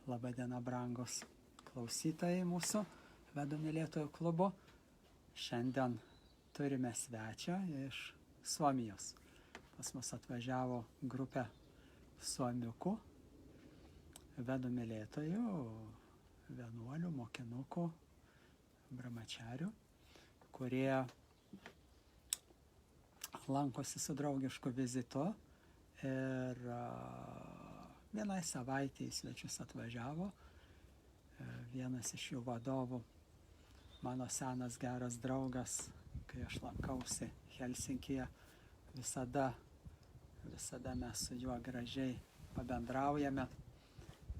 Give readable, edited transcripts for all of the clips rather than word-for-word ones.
Labadiena, brangus klausytojai mūsų Vedų mylėtojų klubo. Šiandien turime svečią iš Suomijos. Pas mus atvažiavo grupė suomiukų, Vedų mylėtojų, vienuolių, mokinukų, brahmacharių, kurie lankosi su draugišku vizitu ir vienai savaitei į svečius atvažiavo. Vienas iš jų vadovų, mano senas geras draugas, kai aš lankausi Helsinkyje, visada mes su juo gražiai pabendraujame.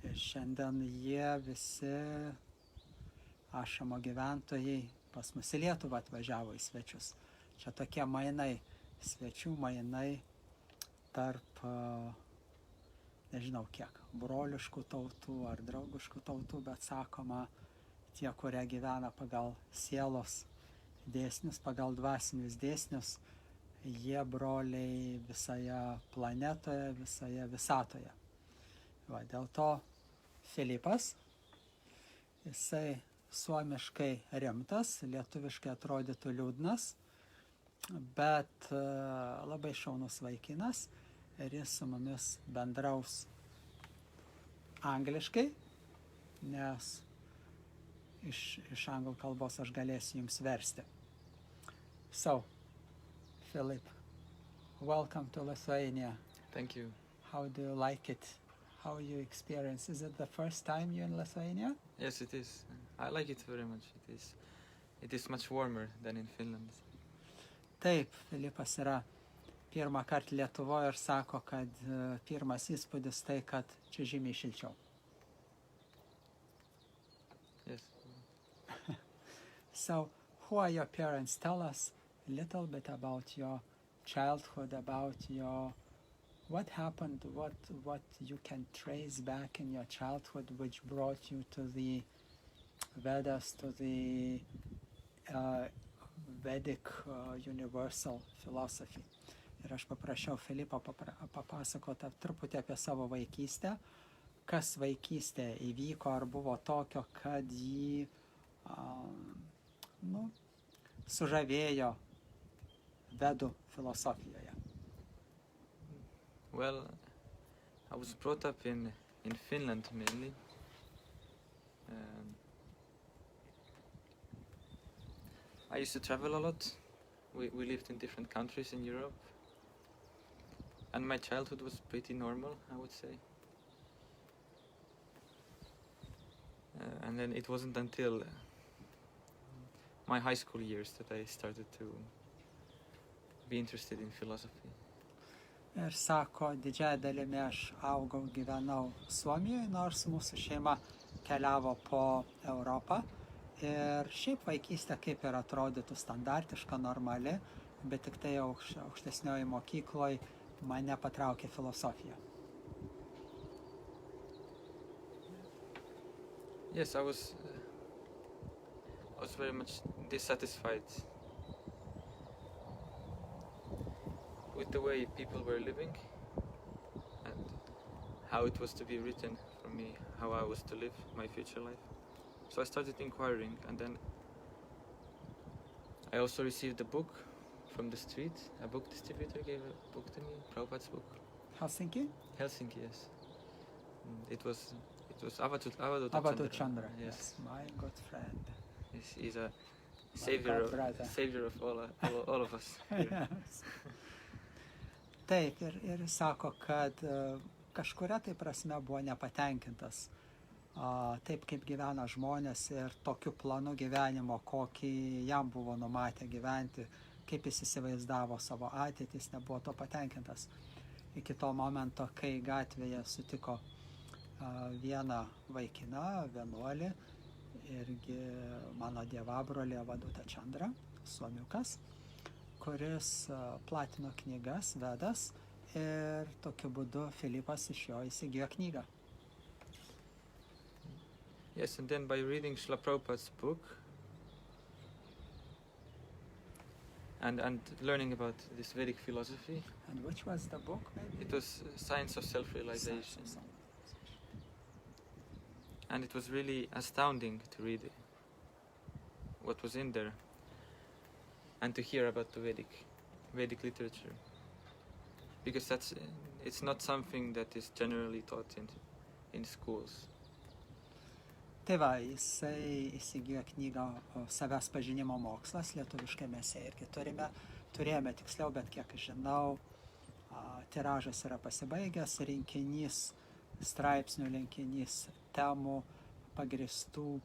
Ir šiandien jie visi Ašamo gyventojai pas mus į Lietuvą atvažiavo į svečius. Čia tokie mainai, svečių mainai tarp nežinau kiek, broliškų tautų ar draugiškų tautų, bet sakoma, tie, kurie gyvena pagal sielos dėsnius, pagal dvasinius dėsnius, jie broliai visoje planetoje, visoje visatoje. Va, dėl to Filipas, jisai suomiškai rimtas, lietuviškai atrodytų liūdnas, bet labai šaunus vaikinas. Ir jis su mumis bendraus angliškai, nes iš anglų kalbos aš galėsiu jums versti. So, Philip, welcome to Lithuania. Thank you. How do you like it? How you experience? Is it the first time you're in Lithuania? Yes, it is. I like it very much. It is much warmer than in Finland. Taip, Filipas yra pirmą kartą Lietuvoje ir sako, kad pirmas įspūdis tai, kad čia žymiai šilčiau. Yes. So, who are your parents? Tell us a little bit about your childhood, about what happened, what you can trace back in your childhood, which brought you to the Vedas, to the Vedic universal philosophy. Ir aš paprašiau Filipo papasakoti truputį apie savo vaikystę, kas vaikystė įvyko ar buvo tokio, kad jį sužavėjo Vedų filosofijoje. Well, I was brought up in Finland mainly. I used to travel a lot. We lived in different countries in Europe. And my childhood was pretty normal, I would say. And then it wasn't until my high school years that I started to be interested in philosophy. Ir sako, didžiąją dalimi aš augau, gyvenau Suomijoje, nors mūsų šeima keliavo po Europą. Ir šiaip vaikystė kaip ir atrodytų standartiška, normali, bet tik tai aukštesnioji mokykloje mane patraukė filosofija. Yes, I was very much dissatisfied with the way people were living and how it was to be written for me, how I was to live my future life. So I started inquiring, and then I also received a book from the street. A book distributor gave a book to me, Prabhupada's book. Helsinki? Helsinki, yes. It was Avadut Chandra. Yes, my good friend. Yes, he's a savior of all of us. Yes. Taip, ir sako, kad kažkuria tai prasme buvo nepatenkintas taip, kaip gyvena žmonės ir tokiu planu gyvenimo, kokį jam buvo numatę gyventi, kaip jis įsivaizdavo savo ateitį, jis nebuvo to patenkintas. Iki to momento, kai gatvėje sutiko vieną vaikiną, vienuolį, irgi mano dievabrolį Avadutą Chandrą, suomiukas, kuris platino knygas, Vedas, ir tokiu būdu Filipas iš jo įsigijo knygą. Yes, and then by reading Srila Prabhupada's book and learning about this Vedic philosophy. And which was the book, maybe? It was Science of Self-Realization. and it was really astounding to read what was in there and to hear about the Vedic literature, because it's not something that is generally taught in schools. Tai va, jisai įsigijo knygą Savęs pažinimo mokslas, lietuviškai mes ją irgi turėjome tiksliau, bet kiek žinau, tiražas yra pasibaigęs, rinkinys, straipsnių rinkinys, temų pagristų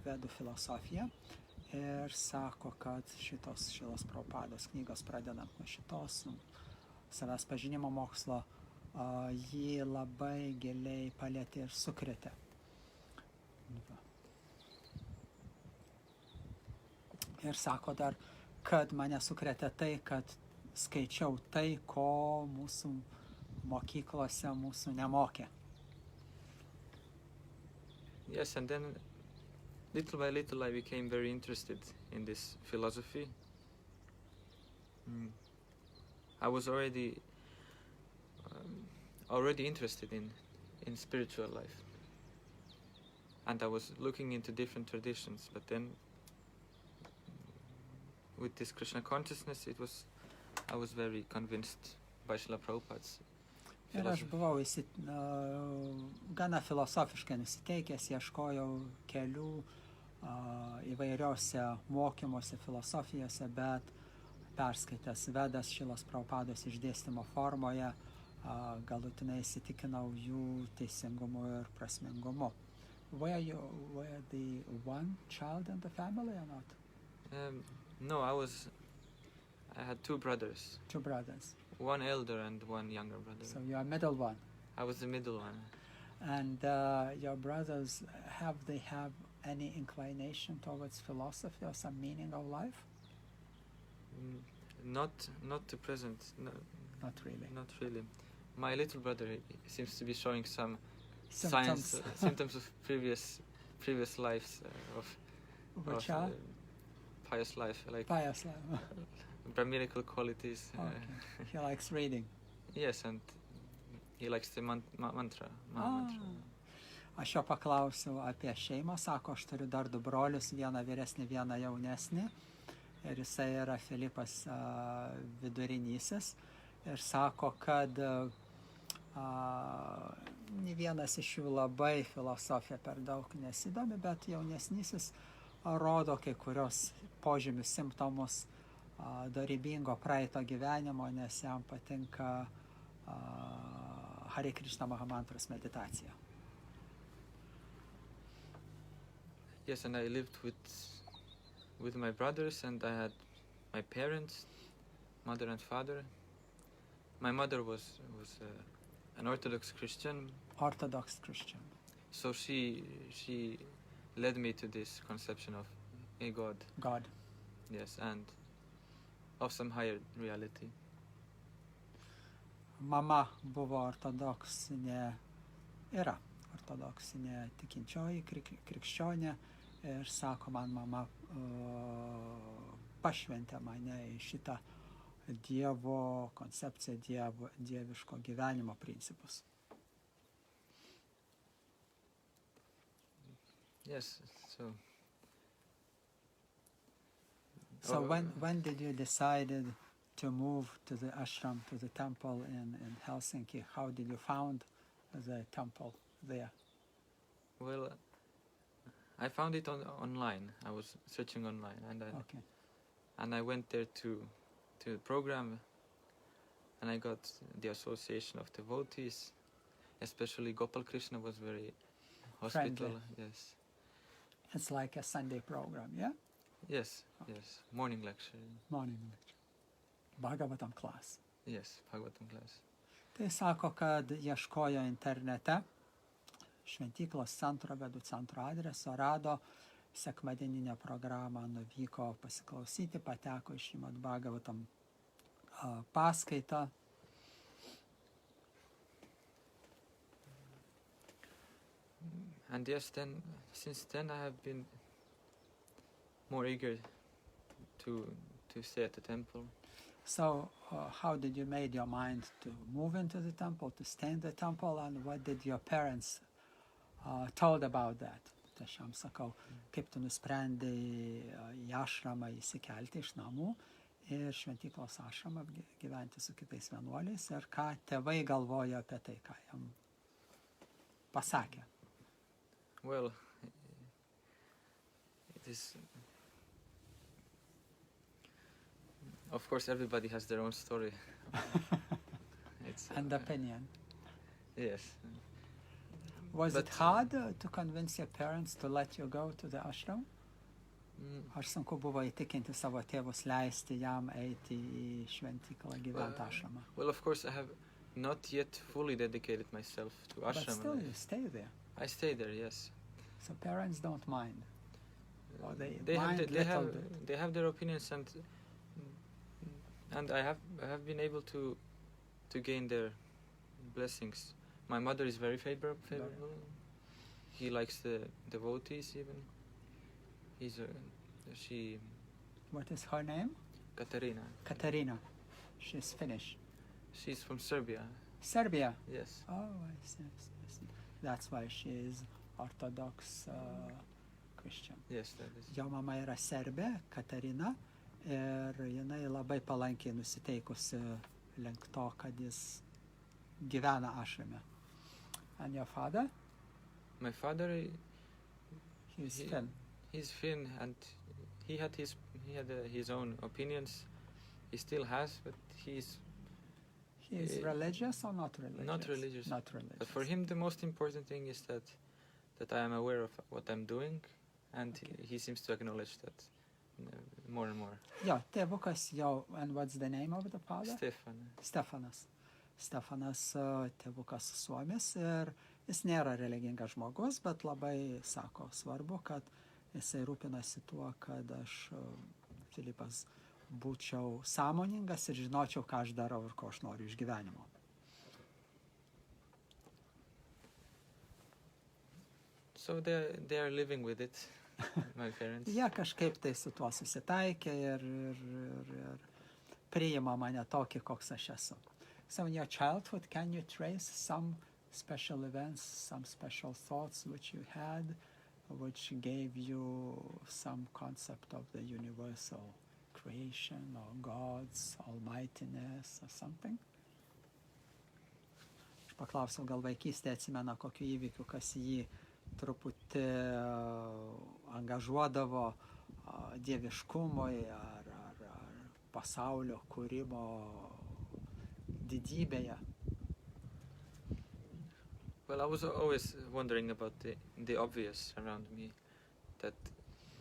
vedų filosofija. Ir sako, kad šitos Prabhupados knygos, pradedant nuo šitos Savęs pažinimo mokslo, jį labai giliai palietė ir sukrėtė. Ir sako dar, kad mane sukrėtė tai, kad skaičiau tai, ko mūsų mokyklose mūsų nemokė. Yes, and then little by little I became very interested in this philosophy. I was already interested in spiritual life, and I was looking into different traditions, but then with this Krishna consciousness I was very convinced by Srila Prabhupada's ir aš buvau gana filosofiškai nusiteikęs, ieškojau kelių įvairiose mokymuose, filosofijose, bet perskaitęs Vedas Srilos Prabhupados išdėstymo formoje, galutinai įsitikinau jų teisingumu ir prasmingumu. Were the one child in the family or not? No, I had two brothers. Two brothers. One elder and one younger brother. So you are middle one. I was the middle one. And your brothers, have they any inclination towards philosophy or some meaning of life? Not to present. No, not really. Not really. My little brother seems to be showing some symptoms of previous lives of pious life, like pious life. Brahminical qualities. Okay. He likes reading. Yes, and he likes the mantra. Aš jo paklausiau apie šeimą, sako, aš turiu dar du brolius, vieną vyresnį, vieną jaunesnį. Ir jisai yra Filipas vidurinysis. Ir sako, kad ne vienas iš jų labai filosofiją per daug nesidomi, bet jaunesnysis rodo kai kurios požymius, simptomus dorybingo praeito gyvenimo, nes jam patinka Hare Krishna Mahamantros meditacija. Yes, and I lived with my brothers, and I had my parents, mother and father. My mother was an Orthodox Christian. Orthodox Christian. So she led me to this conception of a God. God. Yes, and of some higher reality. Mama buvo ortodoksinė, yra ortodoksinė tikinčioji, krikščionė, ir sako, man mama pašventė mane į šitą Dievo koncepciją, dieviško gyvenimo principus. Yes, So when did you decide to move to the ashram, to the temple in Helsinki? How did you found the temple there? Well, I found it online. I was searching online, and I went there to the program, and I got the association of devotees, especially Gopal Krishna was very hospitable. Yes. It's like a Sunday program, yeah? Yes, okay. Yes. Morning lecture. Morning lecture. Bhagavatam class. Yes, Bhagavatam class. Tai sako, kad ieškojo internete šventyklos centro, vedų centro adreso, rado sekmadieninę programą, nuvyko pasiklausyti, pateko į Šrimad Bhagavatam paskaitą. And yes, since then I have been more eager to stay at the temple. So how did you make your mind to move into the temple, to stay in the temple, and what did your parents told about that. Tai aš jam sakau, kaip tu nusprendei į ašramą įsikelti iš namų ir šventyklos ašramą gyventi su kitais vienuoliais ir ką tėvai galvoja apie tai, ką jam pasakė. Well, it is... Of course, everybody has their own story. And opinion. Yes. Was it hard to convince your parents to let you go to the ashram? Ar sunku buvo įtikinti savo tėvus leisti jam eiti į šventyklą gyventi ašramą? Well, of course, I have not yet fully dedicated myself to ashram. But still, you stay there. I stay there, yes. So parents don't mind. Or they have their opinions, and I have been able to gain their blessings. My mother is very favorable. He likes the devotees even. She... What is her name? Katarina. Katarina. She's Finnish. She's from Serbia. Serbia? Yes. Oh, I see. That's why she is Orthodox Christian. Yes, that is. Jo mama yra Serbė, Katarina, ir jinai labai palankiai nusiteikusi link to, kad jis gyvena ašrame. And your father? My father... He's Finn. He's Finn, and he had his own opinions. He still has, but he is religious or not religious? Not religious. Not religious. But for him, the most important thing is that I am aware of what I'm doing, and he seems to acknowledge that more and more. Jo, tėvukas jau, and what's the name of the father? Stefanas. Stefanas tėvukas Suomis ir jis nėra religingas žmogus, bet labai sako svarbu, kad jisai rūpinasi tuo, kad aš, Filipas, būčiau sąmoningas ir žinočiau, ką aš darau ir ko aš noriu iš gyvenimo. So they are living with it, my parents. Jie kažkaip tai su tuo susitaikė ir priima mane tokį, koks aš esu. So in your childhood, can you trace some special events, some special thoughts which you had, which gave you some concept of the universal creation or God's almightiness or something? Aš paklausiau, gal vaikystėje atsimena kokiu įvykiu, kas jį truputį angažuodavo dieviškumui ar pasaulio kūrimo didybėje. Well, I was always wondering about the obvious around me, that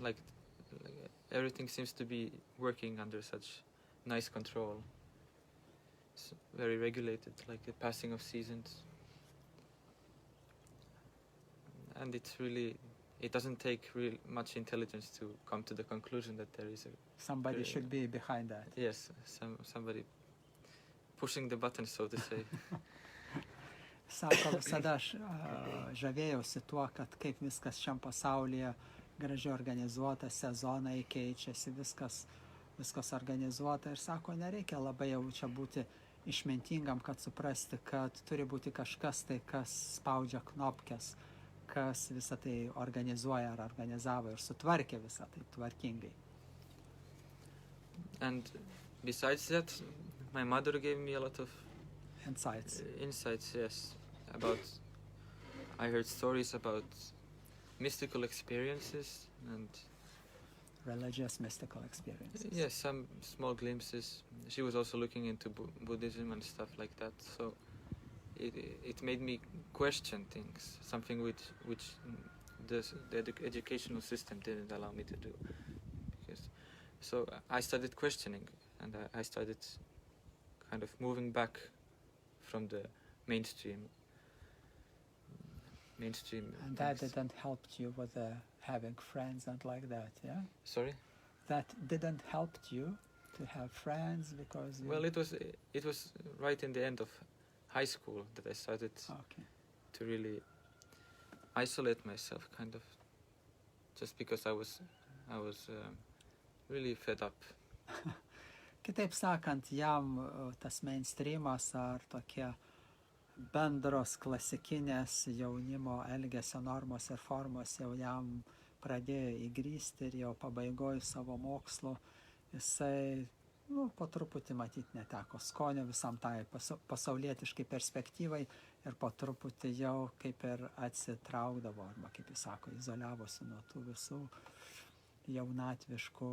like everything seems to be working under such nice control. It's very regulated, like the passing of seasons. And it doesn't take much intelligence to come to the conclusion that there is somebody should be behind that. Yes, somebody pushing the button, so to say. Sako, visada aš žavėjausi tuo, kad kaip viskas šiam pasaulyje gražiai organizuota, sezonai keičiasi, viskas organizuota. Ir sako, nereikia labai jau čia būti išmintingam, kad suprasti, kad turi būti kažkas tai, kas spaudžia knopkes, kas visą tai organizuoja ar organizavo ir sutvarkė visą tai tvarkingai. And besides that, my mother gave me a lot of insights, yes. I heard stories about mystical experiences and religious mystical experiences. Yes, some small glimpses. She was also looking into Buddhism and stuff like that. So it made me question things, something which the educational system didn't allow me to do. So I started questioning, and I started kind of moving back from the mainstream. And that didn't help you with having friends and like that, yeah? Sorry? That didn't help you to have friends because... Well, it was right in the end of high school that I started to really isolate myself, kind of, just because I was really fed up. Kitaip sakant, jam tas mainstreamas ar tokie bendros klasikinės jaunimo elgesio normos ir formos jau jam pradėjo įgrysti ir jau pabaigoje savo mokslo jisai po truputį matyti neteko skonio visam tai pasaulietiškai perspektyvai ir po truputį jau kaip ir atsitraukdavo, arba kaip jis sako, izoliavosi nuo tų visų jaunatviškų,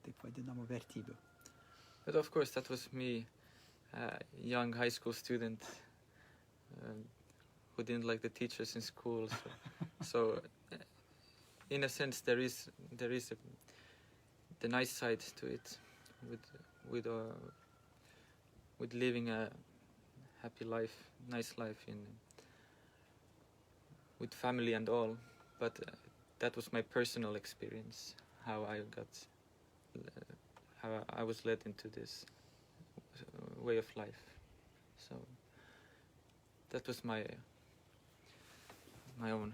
taip vadinamų vertybių. But of course that was me, a young high school student who didn't like the teachers in school. So in a sense there is the nice side to it, with living a happy life, nice life with family and all. But that was my personal experience, how I was led into this way of life. So that was my own.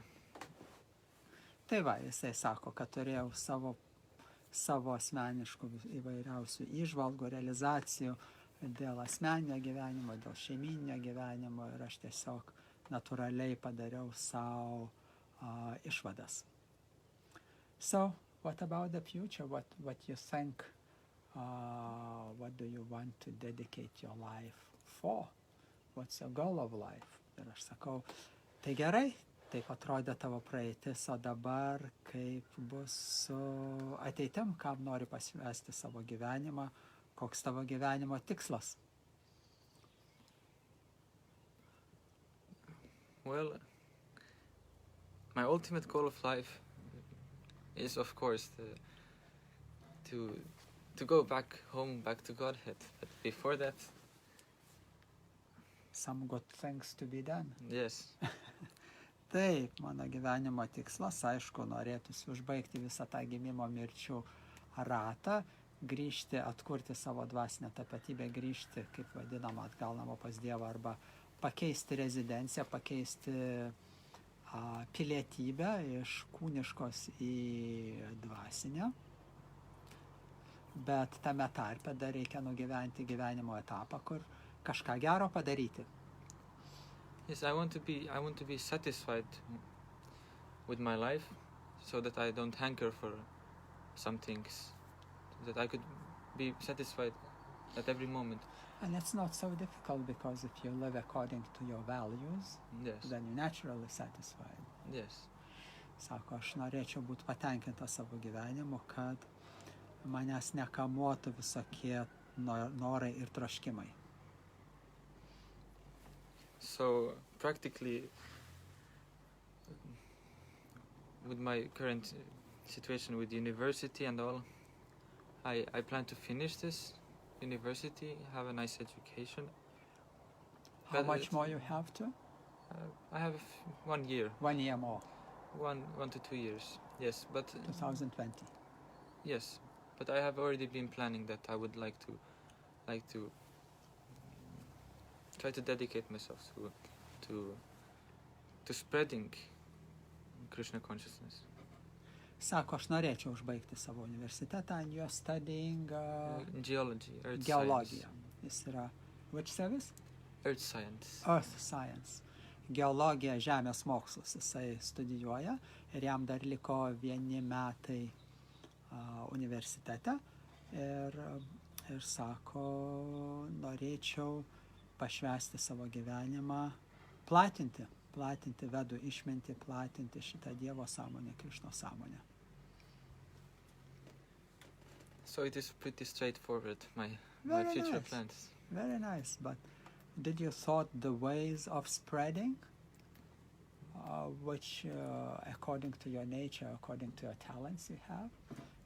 Tai va, jisai sako, kad turėjau savo asmeniškų įvairiausių įžvalgų, realizacijų dėl asmeninio gyvenimo, dėl šeiminio gyvenimo ir aš tiesiog natūraliai padariau savo išvadas. So, what about the future? What you think? What do you want to dedicate your life for? What's your goal of life? Ir aš sakau, tai gerai, taip atrodė tavo praeitis, o dabar kaip bus su ateitim, kam nori pasivesti savo gyvenimą, koks tavo gyvenimo tikslas? Well, my ultimate goal of life is, of course, to go back home, back to Godhead. But before that, some good things to be done. Yes. Taip, mano gyvenimo tikslas, aišku, norėtųsi užbaigti visą tą gimimo mirčių ratą, grįžti, atkurti savo dvasinę tapatybę, grįžti, kaip vadinama, atgal namo pas Dievą, arba pakeisti rezidenciją, pakeisti pilietybę iš kūniškos į dvasinę. Bet tame tarpe dar reikia nugyventi gyvenimo etapą, kur kažką gero padaryti. Yes, I want to be satisfied with my life, so that I don't hanker for some things, that I could be satisfied at every moment. And it's not so difficult, because if you live according to your values, Yes. then you're naturally satisfied. Yes. Sako, aš norėčiau būti patenkinta savo gyvenimu, kad manęs nekamuotų visokie norai ir troškimai. So practically, with my current situation with university and all, I plan to finish this university, have a nice education. How But much more you have to? I have 1 year. 1 year more, 1 to 2 years. Yes, but 2020. yes, but I have already been planning that I would like to try to dedicate myself to spreading Krishna consciousness. Sako, aš norėčiau užbaigti savo universitetą, and you're studying Geology, earth geologiją. science. Jis yra, which service? Earth science. Earth science. Geologija, žemės mokslus jisai studijuoja ir jam dar liko 1 metai universitete ir sako, norėčiau pašvęsti savo gyvenimą, platinti vedų išmintį, platinti šitą Dievo sąmonę, Krišno sąmonę. So it is pretty straightforward, my Very future nice. plans. Very nice, but did you thought the ways of spreading, which according to your nature, according to your talents you have?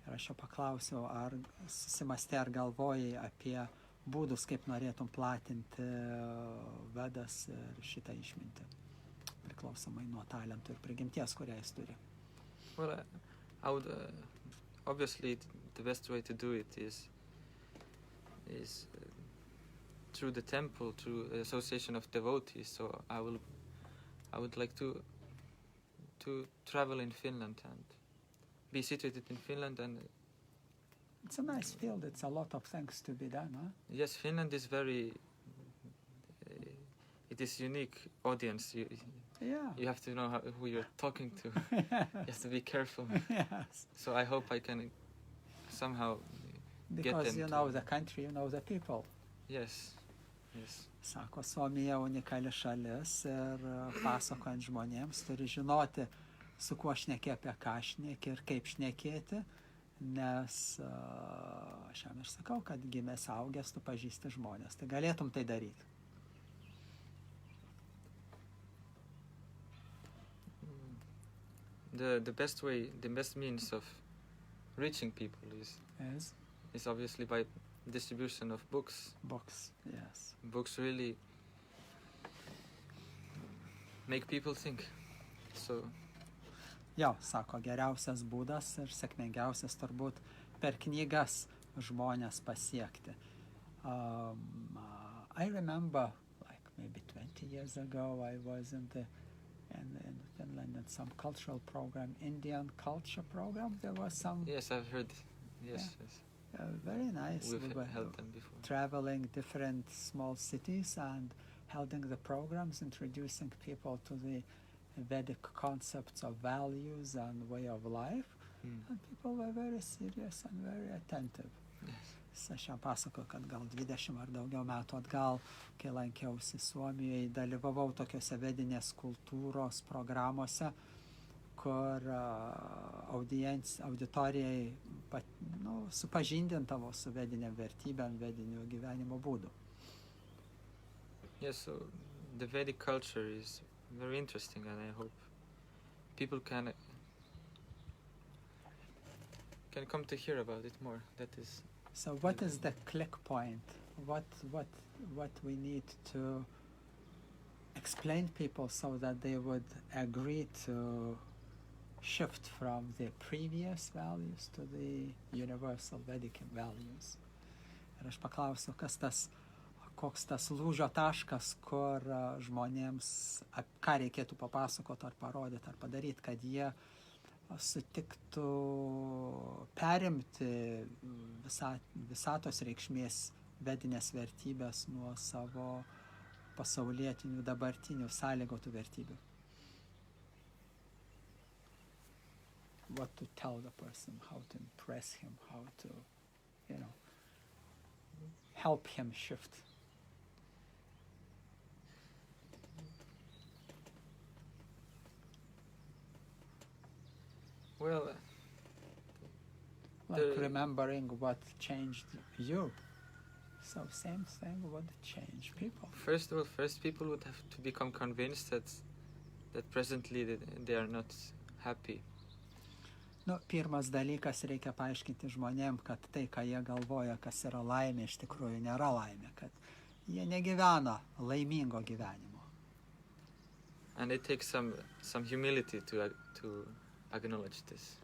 Ir aš jau paklausiau, ar susimastė, ar galvojai apie būdus, kaip norėtum platinti vedas ir šitą išmintį, priklausomai nuo talentų ir prigimties, kurią jis turi. Well, I would obviously the best way to do it is through the temple, through the association of devotees. So I would like to travel in Finland and be situated in Finland, and It's a nice field, it's a lot of things to be done, huh? yes, Finland is very it is unique audience. Yeah. You have to know who you're talking to. You have to be careful. Yes. So I hope I can somehow Because them you know the country, you know the people. Yes. Yes. Sako, Suomija unikali šalis ir pasakojant žmonėms turi žinoti, su kuo šneki, apie ką šneki ir kaip šnekėti, nes aš jam ir sakau, kad gimęs augęs, tu pažįsti žmonės, tai galėtum tai daryti. The best way, the best means of reaching people is obviously by distribution of books. Books, yes. Books really make people think. So. Jo, sako, geriausias būdas ir sėkmingiausias turbūt per knygas žmonės pasiekti. I remember, like maybe 20 years ago, I was in Finland in some cultural program, Indian culture program. There was some. Yes, I've heard. Yes, Yeah. yes. Very nice. We've We were held them before. traveling different small cities and holding the programs, introducing people to the Vedic concepts of values and way of life. And people were very serious and very attentive. Yes. Aš jam pasakoju, kad gal 20 ar daugiau metų atgal, kai lankiausi Suomijoje, dalyvavau tokiuose vedinės kultūros programuose, kur auditorijai supažindintavo su vedinėm vertybėm, vediniu gyvenimo būdu. Yes, so the Vedic culture is very interesting, and I hope people can come to hear about it more. That is. So what is the click point? What we need to explain people so that they would agree to shift from the previous values to the universal Vedic values? Ir aš paklausiu, koks tas lūžio taškas, kur žmonėms, ką reikėtų papasakoti ar parodyti ar padaryti, kad jie sutiktų perimti visatos reikšmės vedinės vertybės nuo savo pasaulietinių, dabartinių sąlygotų vertybių. What to tell the person, how to impress him, how to, help him shift. Well, like remembering what changed you. So same thing would change people. First people would have to become convinced that presently they are not happy. Pirmas dalykas, reikia paaiškinti žmonėm, kad tai, ką jie galvoja, kas yra laimė, iš tikrųjų nėra laimė, kad jie negyvena laimingo gyvenimo. And it takes some humility to acknowledge this.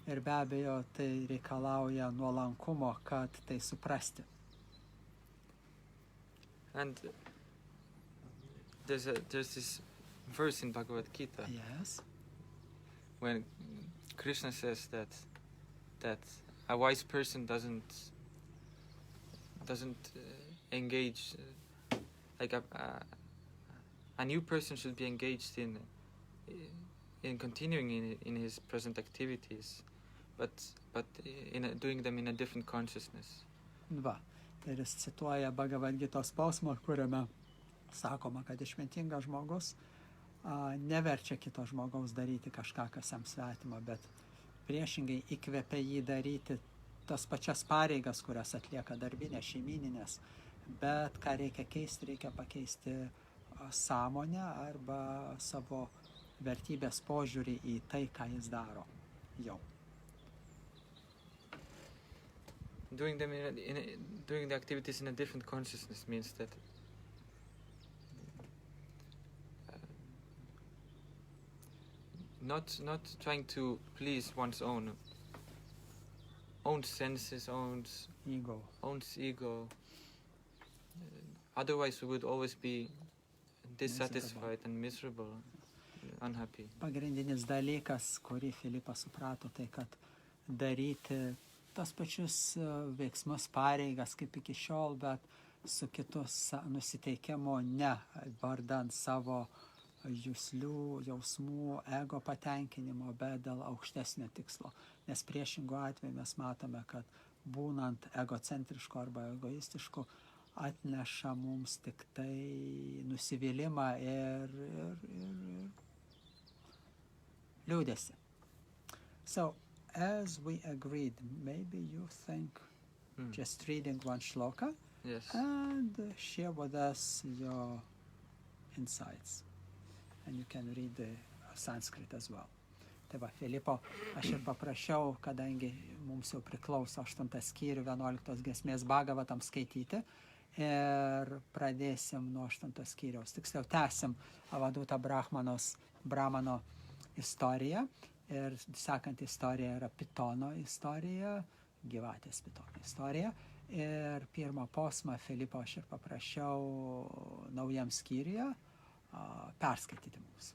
Ir be abejo, tai reikalauja nuolankumo, kad tai suprasti. And there's this verse in Bhagavad Gita. Yes. When Krishna says that a wise person doesn't engage, like a new person should be engaged in continuing in his present activities, but in doing them in a different consciousness. Va, ir jis cituoja Bhagavad Gitos posmą, kuriame sakoma, kad išmintingas žmogus neverčia kito žmogaus daryti kažką, kas jam svetima, bet priešingai įkvepia jį daryti tas pačias pareigas, kurias atlieka darbinės, šeimyninės, bet ką reikia keisti, reikia pakeisti sąmonę arba savo vertybės požiūrį į tai, ką jis daro jau. Doing the activities in a different consciousness means that not trying to please one's own senses, own ego. Otherwise we would always be dissatisfied and miserable, unhappy. Pagrindinis dalykas, kurį Filipas suprato, tai kad daryti tas pačius veiksmus, pareigas kaip iki šiol, bet su kitu nusiteikimu ne vardan savo juslių, jausmų, ego patenkinimo, bet dėl aukštesnio tikslo. Nes priešingo atveju mes matome, kad būnant egocentrišku arba egoistišku atneša mums tik tai nusivylimą ir liūdėsi. So, as we agreed, maybe you think just reading one shloka and share with us your insights. And you can read the Sanskrit as well. Tai va, Filipo, aš ir paprašiau, kadangi mums jau priklauso 8 skyrių 11 giesmės Bhagavatam skaityti, ir pradėsim nuo 8 skyriaus. Tiksliau, tęsim Avaduta Brahmano istoriją. Ir sekant istorija yra Pitono istorija, gyvatės Pitono istorija. Ir pirmą posmą Filipo aš ir paprašiau naujam skyriuje perskaityti mums.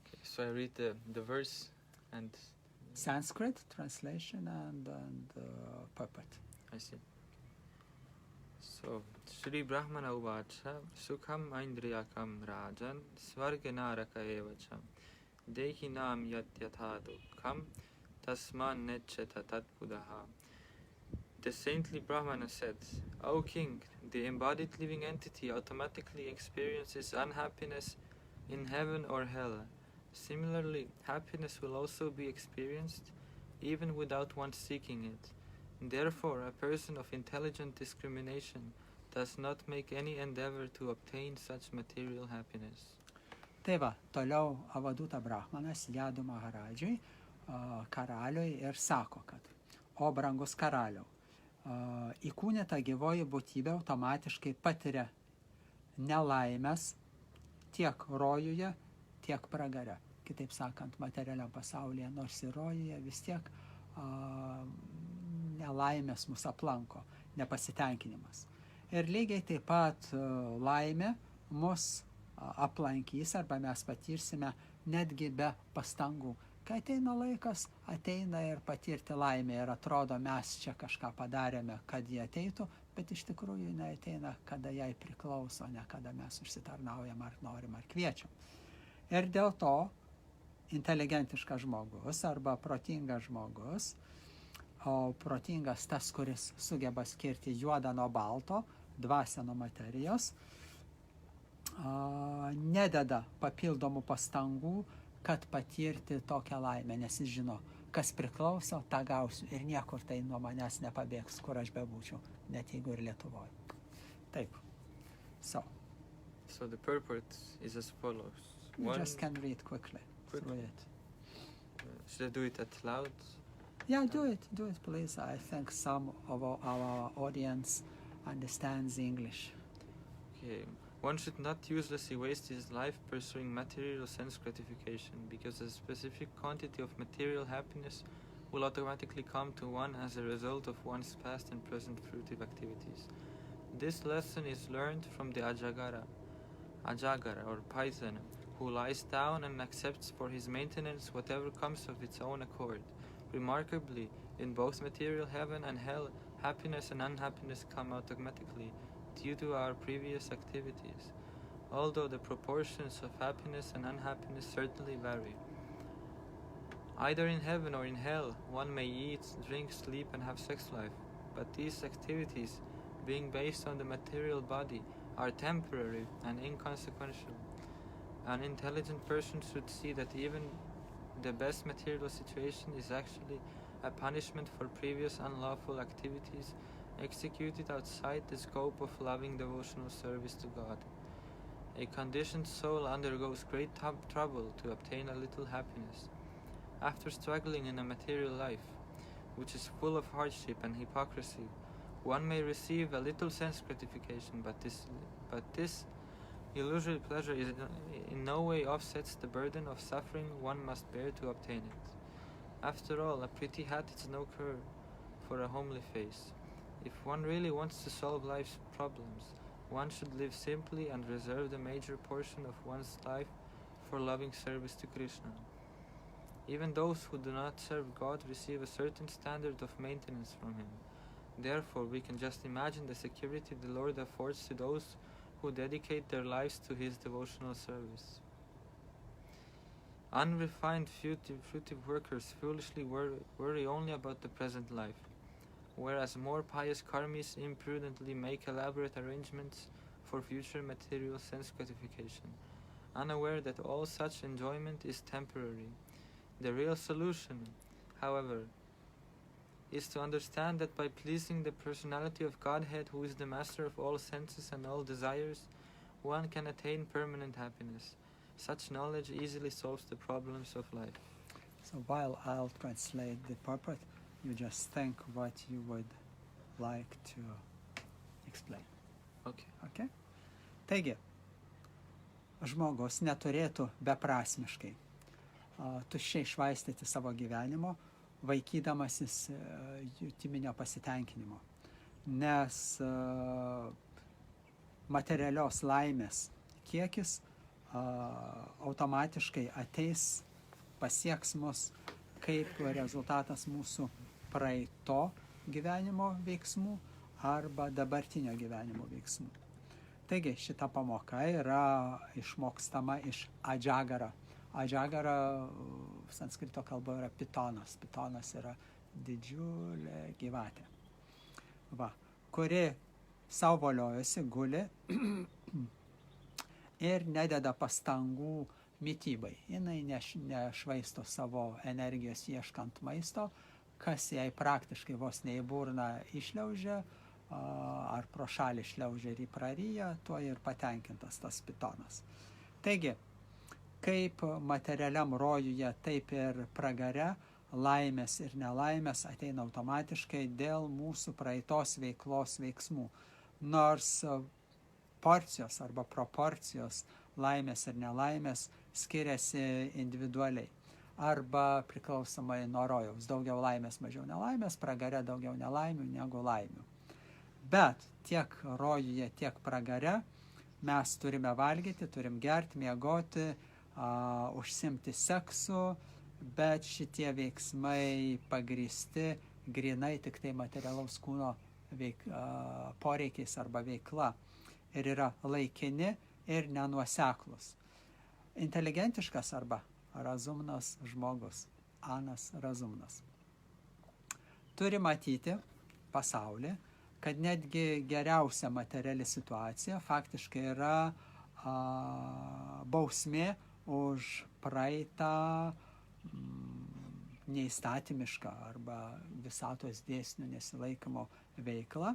Okay, so I read the verse and Sanskrit translation and purport. I see. So, Shri Brahmana uvacha sukham aindriyakam rajan svarganaraka evacham dehinam yat yatha dukkam tasman neccheta tatbudaha. The saintly Brahmana said, O king, the embodied living entity automatically experiences unhappiness in heaven or hell. Similarly, happiness will also be experienced even without one seeking it. Therefore, a person of intelligent discrimination does not make any endeavor to obtain such material happiness. Tai va, toliau Avaduta Brahmanas Jadu Maharadžiui, karaliui, ir sako, kad, o brangus karaliau, įkūnyta gyvoji būtybė automatiškai patiria nelaimės tiek rojuje, tiek pragare. Kitaip sakant, materialiam pasaulyje, nors ir rojuje vis tiek nelaimės mus aplanko, nepasitenkinimas. Ir lygiai taip pat laimė mus aplankys arba mes patirsime netgi be pastangų. Kai ateina laikas, ateina ir patirti laimę ir atrodo, mes čia kažką padarėme, kad jie ateitų, bet iš tikrųjų jinai ateina, kada jai priklauso, ne kada mes užsitarnaujam ar norim ar kviečiam. Ir dėl to inteligentiškas žmogus arba protingas žmogus, o protingas tas, kuris sugeba skirti juodą nuo balto, dvasią nuo materijos, nededa papildomų pastangų, kad patirti tokią laimę, nes jis žino, kas priklauso, tą gausiu ir niekur tai nuo manęs nepabėgs, kur aš bebūčiau, net jeigu ir Lietuvoje. Taip. So the purport is as follows. You just can read quickly through it. Should I do it out loud? Yeah, do it, please. I think some of our audience understands English. Okay. One should not uselessly waste his life pursuing material sense gratification, because a specific quantity of material happiness will automatically come to one as a result of one's past and present fruitive activities. This lesson is learned from the Ajagara or Python, who lies down and accepts for his maintenance whatever comes of its own accord. Remarkably, in both material heaven and hell, happiness and unhappiness come automatically, due to our previous activities, although the proportions of happiness and unhappiness certainly vary. Either in heaven or in hell, one may eat, drink, sleep, and have sex life, but these activities, being based on the material body, are temporary and inconsequential. An intelligent person should see that even the best material situation is actually a punishment for previous unlawful activities executed outside the scope of loving devotional service to God. A conditioned soul undergoes great trouble to obtain a little happiness. After struggling in a material life, which is full of hardship and hypocrisy, one may receive a little sense gratification, but this illusory pleasure in no way offsets the burden of suffering one must bear to obtain it. After all, a pretty hat is no cure for a homely face. If one really wants to solve life's problems, one should live simply and reserve the major portion of one's life for loving service to Krishna. Even those who do not serve God receive a certain standard of maintenance from him. Therefore, we can just imagine the security the Lord affords to those who dedicate their lives to His devotional service. Unrefined, fruitive workers foolishly worry only about the present life, whereas more pious karmis imprudently make elaborate arrangements for future material sense gratification, unaware that all such enjoyment is temporary. The real solution, however, is to understand that by pleasing the personality of Godhead, who is the master of all senses and all desires, one can attain permanent happiness. Such knowledge easily solves the problems of life. So while I'll translate the purport, you just think what you would like to explain. Okay. Okay? Taigi, žmogus neturėtų beprasmiškai tuščiai švaistyti savo gyvenimo, vaikydamasis jutiminio pasitenkinimo. Nes materialios laimės kiekis automatiškai ateis, pasieks mus kaip rezultatas mūsų praeito gyvenimo veiksmų arba dabartinio gyvenimo veiksmų. Taigi šita pamoka yra išmokstama iš adžagara. Adžagara sanskrito kalba yra pitonas. Pitonas yra didžiulė gyvatė, kuri sau voliojosi, guli ir nededa pastangų mitybai. Jinai nešvaisto savo energijos ieškant maisto, kas jai praktiškai vos ne į burną išliaužia ar pro šalį išliaužia ir į praryją, tuo ir patenkintas tas pitonas. Taigi, kaip materialiam rojuje, taip ir pragare, laimės ir nelaimės ateina automatiškai dėl mūsų praeitos veiklos veiksmų. Nors porcijos arba proporcijos laimės ir nelaimės skiriasi individualiai arba priklausomai nuo rojaus. Daugiau laimės, mažiau nelaimės, pragare daugiau nelaimių negu laimių. Bet tiek rojuje, tiek pragare mes turime valgyti, turim gerti, miegoti, užsimti seksu, bet šitie veiksmai pagrįsti grinai tik tai materialaus kūno poreikiais arba veikla ir yra laikini ir nenuoseklus. Inteligentiškas arba razumnas žmogus, anas razumnas, turi matyti pasaulį, kad netgi geriausia materiali situacija faktiškai yra bausmė už praeitą neįstatymišką arba visatos dėsnių nesilaikymo veiklą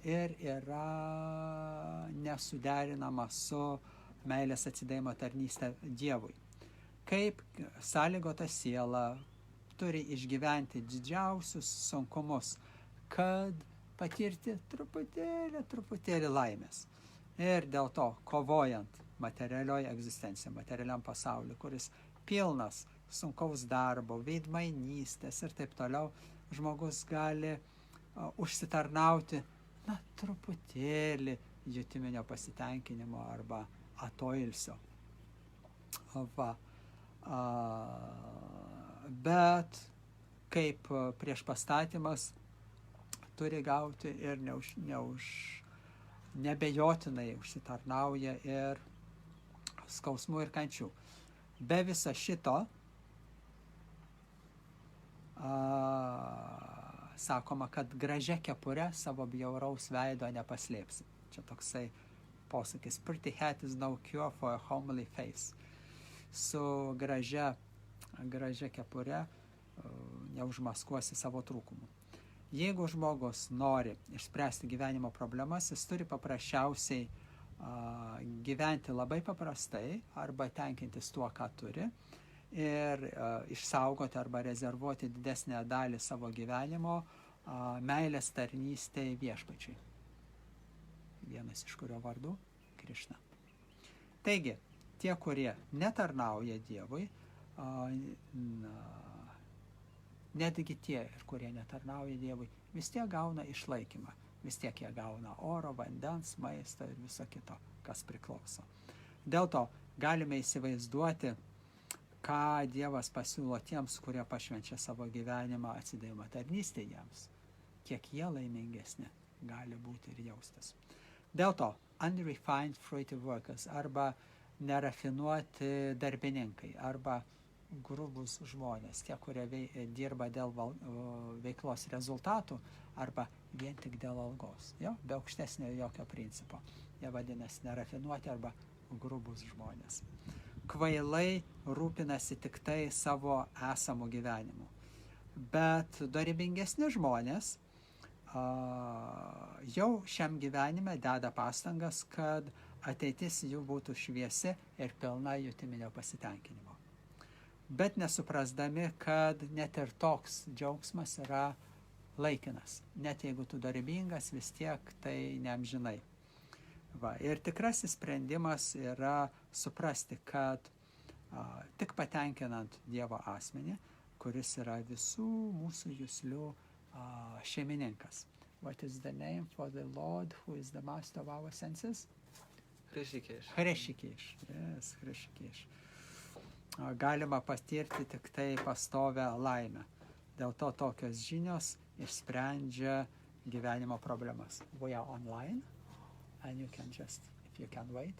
ir yra nesuderinama su meilės atsidavimo tarnystė Dievui. Kaip sąlygota siela turi išgyventi didžiausius sunkumus, kad patirti truputėlį laimės. Ir dėl to, kovojant materialioje egzistencijoje, materialiam pasauliu, kuris pilnas sunkaus darbo, veidmainystės ir taip toliau, žmogus gali užsitarnauti truputėlį jutiminio pasitenkinimo arba atoilsio. Bet kaip prieš pastatymas turi gauti ir nebejotinai užsitarnauja ir skausmų ir kančių. Be viso šito sakoma, kad gražia kepure savo bjauraus veido nepaslėpsi. Čia toksai posakis. Pretty hat is no cure for a homely face. Su gražia kepure neužmaskuosi savo trūkumų. Jeigu žmogus nori išspręsti gyvenimo problemas, jis turi paprasčiausiai gyventi labai paprastai arba tenkintis tuo, ką turi ir išsaugoti arba rezervuoti didesnę dalį savo gyvenimo meilės tarnystei viešpačiui. Vienas iš kurio vardų Krišna. Taigi, tie, kurie netarnauja Dievui, netgi tie, kurie netarnauja Dievui, vis tiek gauna išlaikymą. Vis tiek jie gauna oro, vandens, maisto ir viso kito, kas priklauso. Dėl to galime įsivaizduoti, ką Dievas pasiūlo tiems, kurie pašvenčia savo gyvenimą atsidavimo tarnystei jiems. kiek jie laimingesni gali būti ir jaustis. Dėl to, unrefined fruity workers arba nerafinuoti darbininkai arba grubus žmonės, tie, kurie dirba dėl veiklos rezultatų arba vien tik dėl algos, be aukštesnio jokio principo. Jie vadinasi nerafinuoti arba grubus žmonės. Kvailai rūpinasi tik tai savo esamų gyvenimų. Bet dorybingesni žmonės jau šiam gyvenime deda pastangas, kad ateitis jų būtų šviesi ir pilna jutiminio pasitenkinimo. Bet nesuprasdami, kad net ir toks džiaugsmas yra laikinas. Net jeigu tu dorybingas, vis tiek tai neamžinai. Ir tikrasis sprendimas yra suprasti, kad tik patenkinant Dievo asmenį, kuris yra visų mūsų juslių šeimininkas. What is the name for the Lord who is the master of our senses? Hrešikesh. Yes, Hrešikesh. Galima patirti tik tai pastovę laimę. Dėl to tokios žinios išsprendžia gyvenimo problemas. We are online and you can just, if you can wait.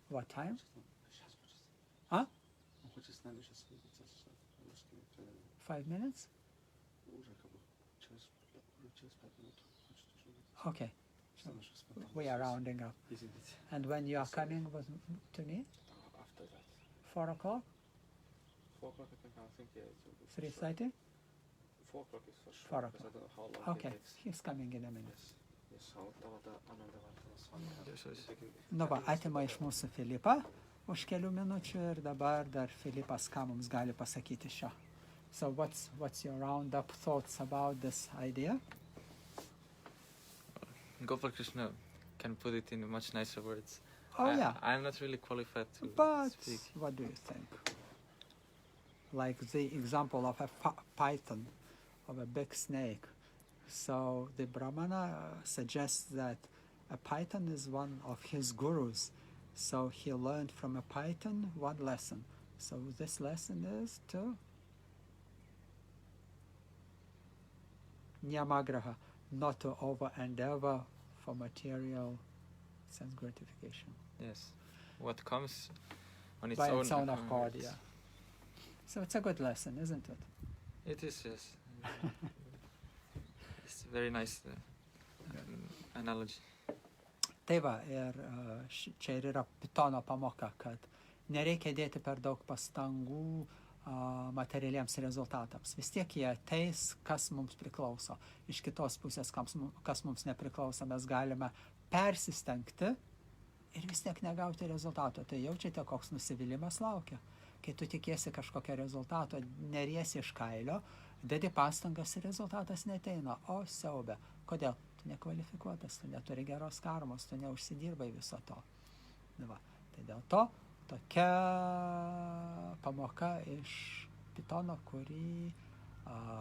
What time? Huh? 5 minutes? Okay. So we are rounding up. And when you are coming to me? After that. 4 o'clock? 4 o'clock I think, yeah. It will be 3:30? 4 o'clock is for sure. 4 because o'clock. I don't know how long Okay, it takes. he's coming in a minute. Yes, I'll tavata another one. Nu va, atima iš mūsų Filipą už kelių minučių ir dabar dar Filipas ką mums gali pasakyti šio. So what's your roundup thoughts about this idea? Gopal Krishna can put it in much nicer words. Oh, yeah. I'm not really qualified to But speak. what do you think? Like the example of a python, of a big snake. So the Brahmana suggests that a python is one of his gurus. So he learned from a python one lesson. So this lesson is to Nyamagraha, not to over-endeavor for material sense gratification. Yes. What comes on its By own its own accord, it's- yeah. So it's a good lesson, isn't it? It is, yes. It's a very nice analogy. Tai va, ir čia ir yra Pitono pamoka, kad nereikia dėti per daug pastangų materialiems rezultatams. Vis tiek jie ateis, kas mums priklauso. Iš kitos pusės, kas mums nepriklauso, mes galime persistengti ir vis tiek negauti rezultato. Tai jaučiate, koks nusivylimas laukia. Kai tu tikiesi kažkokio rezultato, neriesi iš kailio, dedi pastangas ir rezultatas neteina. O siaubė. Kodėl? Tu nekvalifikuotas, tu neturi geros karmos, tu neužsidirbai viso to. Va. Tai dėl to tokia pamoka iš Pitono, kurį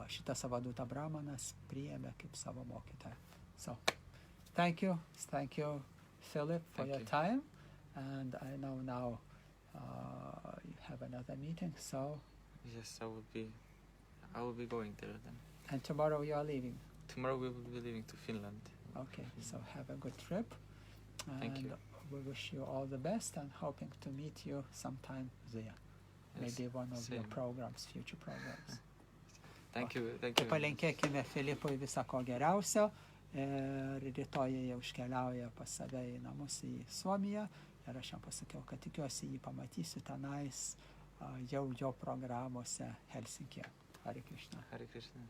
šitas avaduta brahmanas priėmė kaip savo mokytoją. So, thank you, Philip, for your time. And I know now you have another meeting, so... Yes, I will be going there then. And tomorrow you are leaving. Tomorrow we will be leaving to Finland. Okay, so have a good trip. Thank you. We wish you all the best and hoping to meet you sometime there. Yes, Maybe one of your same. programs, future programs. Thank you. Palinkėkime Filipui viso ko geriausio ir rytoj jie iškeliauja pas save į namus į Suomiją ir aš jam pasakiau, kad tikiuosi jį pamatysiu tenais jau jo programuose Helsinkio. Hare Krishna. Hare Krishna.